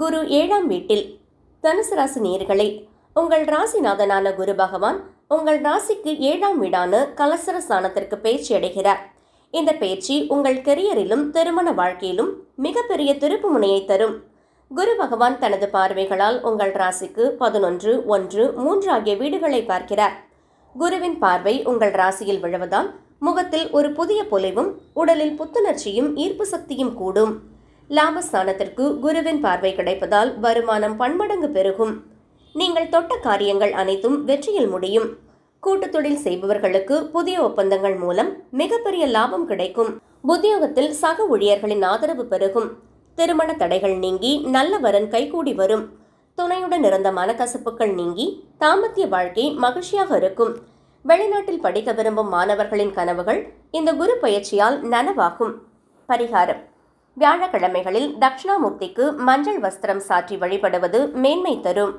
குரு 7ஆம் வீட்டில். தனுசு ராசி நேயர்களே, உங்கள் ராசிநாதனான குரு பகவான் உங்கள் ராசிக்கு 7ஆம் வீடான கலசர ஸ்தானத்திற்கு பயிற்சி அடைகிறார். இந்த பயிற்சி உங்கள் கெரியரிலும் திருமண வாழ்க்கையிலும் மிகப்பெரிய திருப்பு முனையை தரும். குரு பகவான் தனது பார்வைகளால் உங்கள் ராசிக்கு 11, 1, 3 ஆகிய வீடுகளை பார்க்கிறார். குருவின் பார்வை உங்கள் ராசியில் விழுவதால் முகத்தில் ஒரு புதிய பொலிவும் உடலில் புத்துணர்ச்சியும் ஈர்ப்பு சக்தியும் கூடும். லாபஸ்தானத்திற்கு குருவின் பார்வை கிடைப்பதால் வருமானம் பன்மடங்கு பெருகும். நீங்கள் தொட்ட காரியங்கள் அனைத்தும் வெற்றியில் முடியும். கூட்டுத் தொழில் செய்பவர்களுக்கு புதிய ஒப்பந்தங்கள் மூலம் மிகப்பெரிய லாபம் கிடைக்கும். உத்தியோகத்தில் சக ஊழியர்களின் ஆதரவு பெருகும். திருமண தடைகள் நீங்கி நல்ல வரன் கைகூடி வரும். துணையுடன் இருந்த மனக்கசப்புகள் நீங்கி தாம்பத்திய வாழ்க்கை மகிழ்ச்சியாக இருக்கும். வெளிநாட்டில் படிக்க விரும்பும் மாணவர்களின் கனவுகள் இந்த குரு பயிற்சியால் நனவாகும். பரிகாரம்: வியாழக்கிழமைகளில் தட்சிணாமூர்த்திக்கு மஞ்சள் வஸ்திரம் சாற்றி வழிபடுவது மேன்மை தரும்.